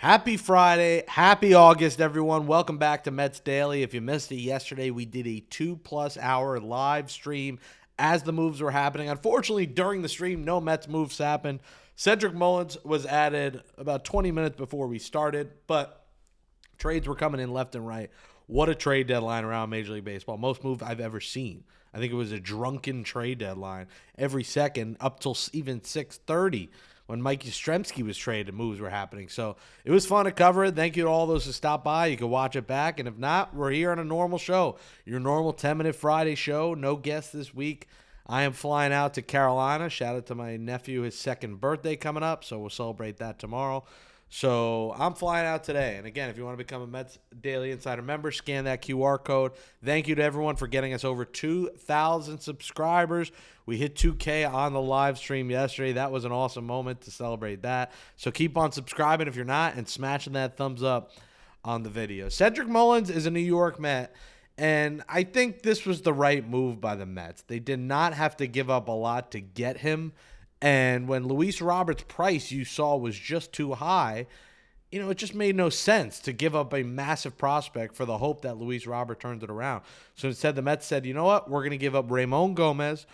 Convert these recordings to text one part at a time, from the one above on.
Happy Friday. Happy August, everyone. Welcome back to Mets Daily. If you missed it yesterday, we did a 2+ hour live stream as the moves were happening. Unfortunately, during the stream, no Mets moves happened. Cedric Mullins was added about 20 minutes before we started, but trades were coming in left and right. What a trade deadline around Major League Baseball. Most moves I've ever seen. I think it was a drunken trade deadline. Every second up till even 6:30 when Mike Yastrzemski was traded, moves were happening. So it was fun to cover it. Thank you to all those who stopped by. You can watch it back. And if not, we're here on a normal show. Your normal 10-minute Friday show. No guests this week. I am flying out to Carolina. Shout out to my nephew, his second birthday coming up. So we'll celebrate that tomorrow. So I'm flying out today. And again, if you want to become a Mets Daily Insider member, scan that QR code. Thank you to everyone for getting us over 2,000 subscribers. We hit 2K on the live stream yesterday. That was an awesome moment to celebrate that. So keep on subscribing if you're not and smashing that thumbs up on the video. Cedric Mullins is a New York Met, and I think this was the right move by the Mets. They did not have to give up a lot to get him. And when Luis Roberts' price you saw was just too high, it just made no sense to give up a massive prospect for the hope that Luis Robert turns it around. So instead, the Mets said, you know what? We're going to give up Ramon Gomez.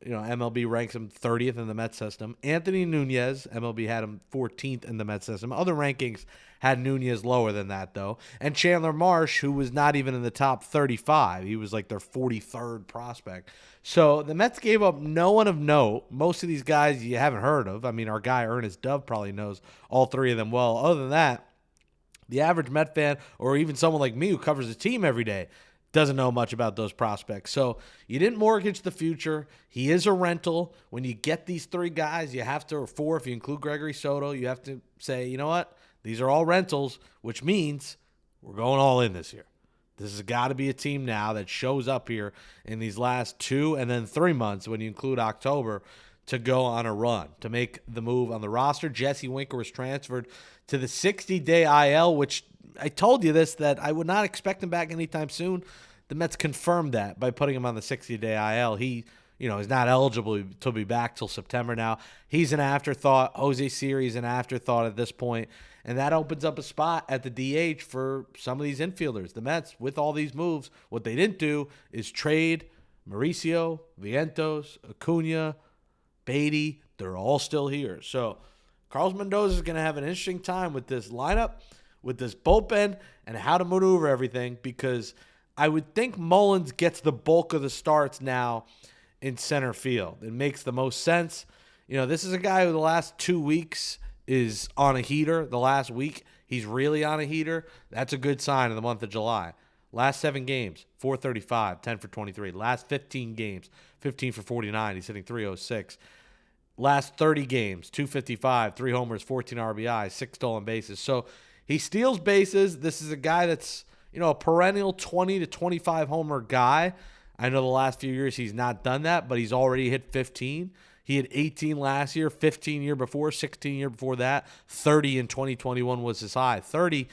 MLB ranks him 30th in the Mets system. Anthony Nunez, MLB had him 14th in the Mets system. Other rankings had Nunez lower than that, though. And Chandler Marsh, who was not even in the top 35. He was like their 43rd prospect. So the Mets gave up no one of note. Most of these guys you haven't heard of. I mean, our guy Ernest Dove probably knows all three of them well. Other than that, the average Met fan, or even someone like me who covers the team every day, doesn't know much about those prospects. So you didn't mortgage the future. He is a rental. When you get these three guys, you have to, or four if you include Gregory Soto, you have to say, you know what? These are all rentals, which means we're going all in this year. This has got to be a team now that shows up here in these last 2 and then 3 months, when you include October, to go on a run, to make the move on the roster. Jesse Winker was transferred to the 60-day IL, which I told you this, that I would not expect him back anytime soon. The Mets confirmed that by putting him on the 60-day IL. He, is not eligible to be back till September now. He's an afterthought. Jose Siri's an afterthought at this point. And that opens up a spot at the DH for some of these infielders. The Mets, with all these moves, what they didn't do is trade Mauricio, Vientos, Acuna, Beatty. They're all still here. So Carlos Mendoza is going to have an interesting time with this lineup, with this bullpen, and how to maneuver everything, because I would think Mullins gets the bulk of the starts now in center field. It makes the most sense. This is a guy who the last 2 weeks is on a heater. The last week, he's really on a heater. That's a good sign in the month of July. Last 7 games, 435, 10 for 23. Last 15 games, 15 for 49. He's hitting 306. Last 30 games, 255, 3 homers, 14 RBIs, 6 stolen bases. So he steals bases. This is a guy that's, a perennial 20 to 25 homer guy. I know the last few years he's not done that, but he's already hit 15. He had 18 last year, 15 year before, 16 year before that. 30 in 2021 was his high. 30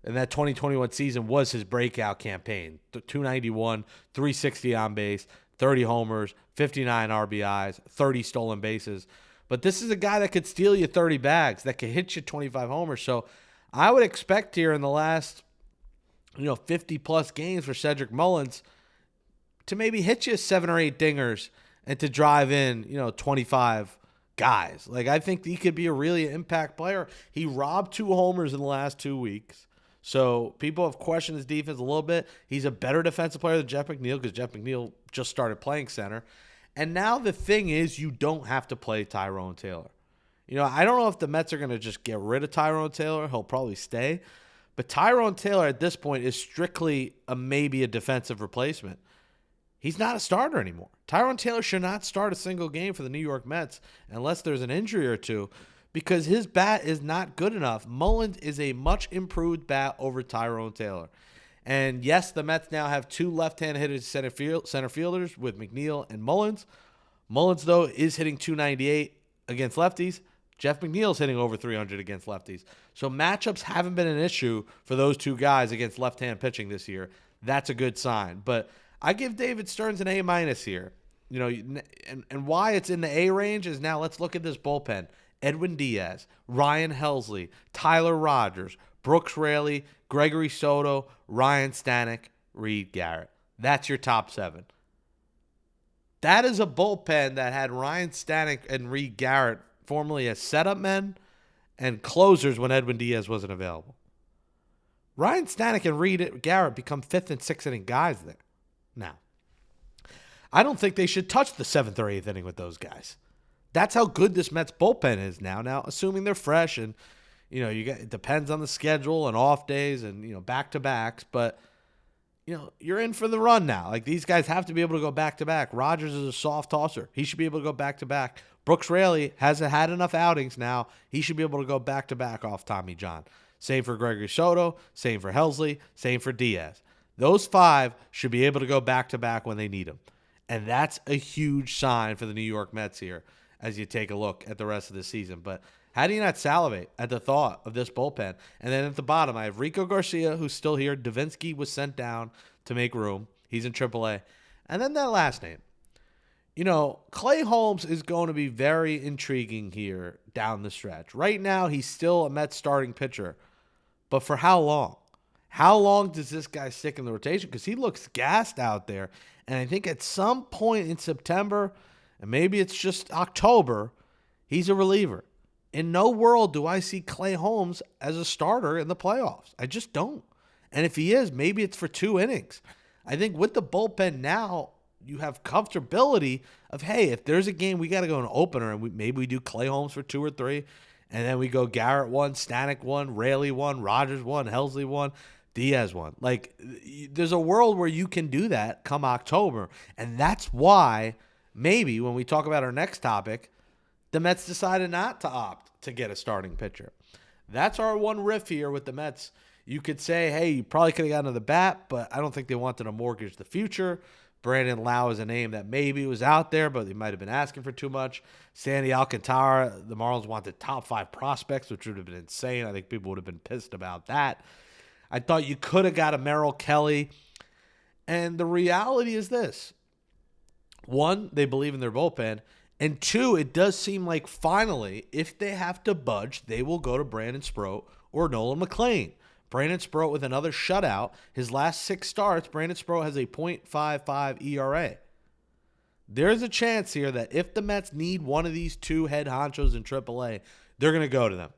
in that 2021 season was his breakout campaign. 291, 360 on base, 30 homers, 59 RBIs, 30 stolen bases. But this is a guy that could steal you 30 bags, that could hit you 25 homers. So I would expect here in the last 50-plus games for Cedric Mullins to maybe hit you 7 or 8 dingers and to drive in, 25 guys. Like, I think he could be a really impact player. He robbed 2 homers in the last 2 weeks. So people have questioned his defense a little bit. He's a better defensive player than Jeff McNeil, because Jeff McNeil just started playing center. And now the thing is, you don't have to play Tyrone Taylor. I don't know if the Mets are going to just get rid of Tyrone Taylor. He'll probably stay. But Tyrone Taylor at this point is strictly maybe a defensive replacement. He's not a starter anymore. Tyrone Taylor should not start a single game for the New York Mets unless there's an injury or two, because his bat is not good enough. Mullins is a much improved bat over Tyrone Taylor. And yes, the Mets now have 2 left-hand-hitted center fielders with McNeil and Mullins. Mullins, though, is hitting 298 against lefties. Jeff McNeil's hitting over 300 against lefties. So matchups haven't been an issue for those 2 guys against left-hand pitching this year. That's a good sign. But I give David Stearns an A- here. And why it's in the A range is, now let's look at this bullpen. Edwin Diaz, Ryan Helsley, Tyler Rogers, Brooks Raley, Gregory Soto, Ryan Stanek, Reed Garrett. That's your top 7. That is a bullpen that had Ryan Stanek and Reed Garrett formerly as setup men and closers when Edwin Diaz wasn't available. Ryan Stanek and Reed Garrett become 5th and 6th inning guys there. Now, I don't think they should touch the 7th or 8th inning with those guys. That's how good this Mets bullpen is now. Now, assuming they're fresh and, it depends on the schedule and off days and, back-to-backs, but, you're in for the run now. Like, these guys have to be able to go back-to-back. Rogers is a soft tosser. He should be able to go back-to-back. Brooks Raley hasn't had enough outings now. He should be able to go back-to-back off Tommy John. Same for Gregory Soto, same for Helsley, same for Diaz. Those 5 should be able to go back-to-back when they need them. And that's a huge sign for the New York Mets here as you take a look at the rest of the season. But how do you not salivate at the thought of this bullpen? And then at the bottom, I have Rico Garcia, who's still here. Davinsky was sent down to make room. He's in AAA. And then that last name. Clay Holmes is going to be very intriguing here down the stretch. Right now, he's still a Mets starting pitcher. But for how long? How long does this guy stick in the rotation? Because he looks gassed out there. And I think at some point in September, and maybe it's just October, he's a reliever. In no world do I see Clay Holmes as a starter in the playoffs. I just don't. And if he is, maybe it's for 2 innings. I think with the bullpen now, you have comfortability of, hey, if there's a game, we got to go an opener, and maybe we do Clay Holmes for 2 or 3, and then we go Garrett 1, Stanek 1, Raley 1, Rogers 1, Helsley 1, Diaz 1. Like, there's a world where you can do that come October, and that's why maybe when we talk about our next topic, the Mets decided not to opt to get a starting pitcher. That's our one riff here with the Mets. You could say, hey, you probably could have gotten to the bat, but I don't think they wanted to mortgage the future. Brandon Lau is a name that maybe was out there, but they might have been asking for too much. Sandy Alcantara, the Marlins wanted top 5 prospects, which would have been insane. I think people would have been pissed about that. I thought you could have got a Merrill Kelly. And the reality is this. 1, they believe in their bullpen. And 2, it does seem like finally, if they have to budge, they will go to Brandon Sproat or Nolan McLean. Brandon Sproat with another shutout. His last 6 starts, Brandon Sproat has a .55 ERA. There's a chance here that if the Mets need one of these 2 head honchos in AAA, they're going to go to them.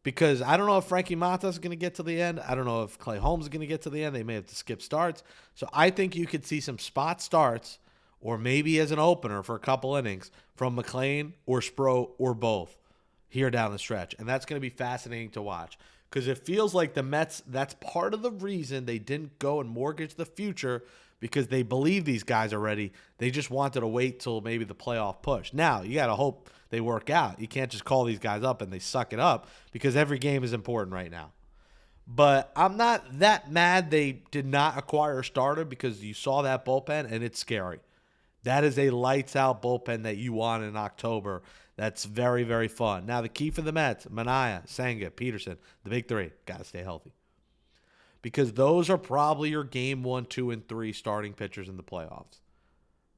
Because I don't know if Frankie Montas is going to get to the end. I don't know if Clay Holmes is going to get to the end. They may have to skip starts. So I think you could see some spot starts or maybe as an opener for a couple innings from McLean or Sproat or both here down the stretch. And that's going to be fascinating to watch because it feels like the Mets, that's part of the reason they didn't go and mortgage the future because they believe these guys are ready. They just wanted to wait till maybe the playoff push. Now, you got to hope they work out. You can't just call these guys up and they suck it up because every game is important right now. But I'm not that mad they did not acquire a starter because you saw that bullpen and it's scary. That is a lights-out bullpen that you want in October. That's very, very fun. Now, the key for the Mets, Manaea, Senga, Peterson, the big 3, got to stay healthy. Because those are probably your game 1, 2, and 3 starting pitchers in the playoffs.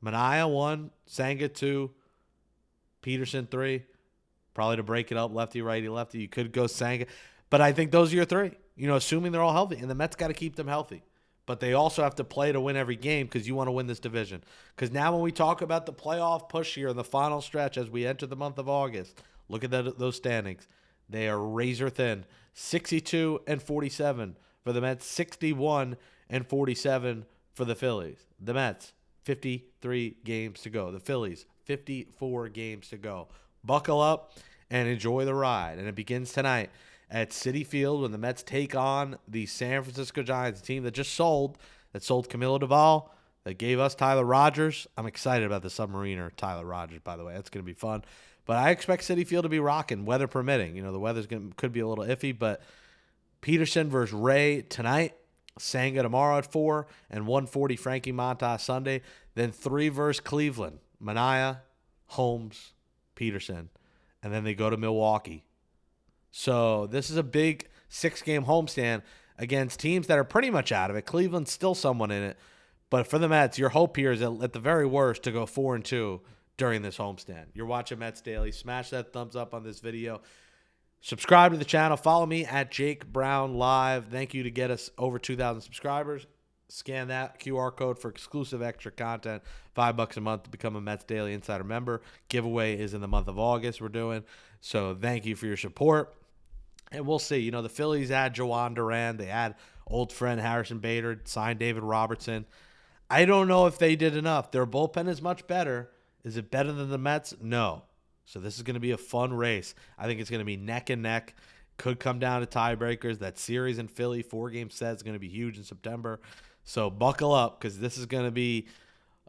Manaea 1, Senga 2, Peterson 3. Probably to break it up, lefty, righty, lefty. You could go Senga. But I think those are your 3, assuming they're all healthy. And the Mets got to keep them healthy. But they also have to play to win every game because you want to win this division. Because now when we talk about the playoff push here in the final stretch as we enter the month of August, look at those standings. They are razor thin. 62-47 for the Mets, 61-47 for the Phillies. The Mets, 53 games to go. The Phillies, 54 games to go. Buckle up and enjoy the ride. And it begins tonight at Citi Field when the Mets take on the San Francisco Giants, a team that just sold Camilo Doval, that gave us Tyler Rogers. I'm excited about the Submariner Tyler Rogers, by the way. That's going to be fun. But I expect Citi Field to be rocking, weather permitting. The weather's could be a little iffy, but Peterson versus Ray tonight, Senga tomorrow at 4, and 1:40 Frankie Montas Sunday. Then 3 versus Cleveland, Manaea, Holmes, Peterson. And then they go to Milwaukee. So this is a big 6-game homestand against teams that are pretty much out of it. Cleveland's still someone in it. But for the Mets, your hope here is at the very worst to go 4-2 during this homestand. You're watching Mets Daily. Smash that thumbs up on this video. Subscribe to the channel. Follow me at Jake Brown Live. Thank you to get us over 2,000 subscribers. Scan that QR code for exclusive extra content. $5 a month to become a Mets Daily Insider member. Giveaway is in the month of August we're doing. So thank you for your support. And we'll see. You know, the Phillies add Joan Duran. They add old friend Harrison Bader. Signed David Robertson. I don't know if they did enough. Their bullpen is much better. Is it better than the Mets? No. So this is going to be a fun race. I think it's going to be neck and neck. Could come down to tiebreakers. That series in Philly, 4-game set, is going to be huge in September. So buckle up because this is going to be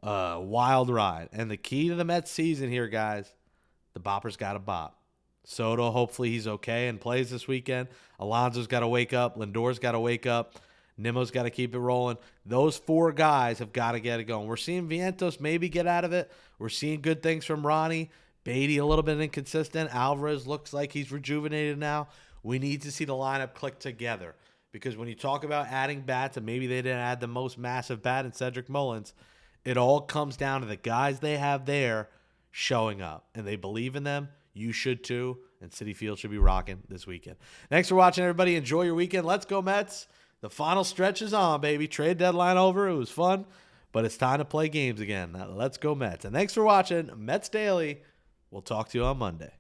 a wild ride. And the key to the Mets season here, guys, the bopper's got to bop. Soto, hopefully he's okay and plays this weekend. Alonso's got to wake up. Lindor's got to wake up. Nimmo's got to keep it rolling. Those 4 guys have got to get it going. We're seeing Vientos maybe get out of it. We're seeing good things from Ronnie. Beatty a little bit inconsistent. Alvarez looks like he's rejuvenated now. We need to see the lineup click together. Because when you talk about adding bats, and maybe they didn't add the most massive bat in Cedric Mullins, it all comes down to the guys they have there showing up. And they believe in them. You should too. And Citi Field should be rocking this weekend. Thanks for watching, everybody. Enjoy your weekend. Let's go, Mets. The final stretch is on, baby. Trade deadline over. It was fun. But it's time to play games again. Now, let's go, Mets. And thanks for watching Mets Daily. We'll talk to you on Monday.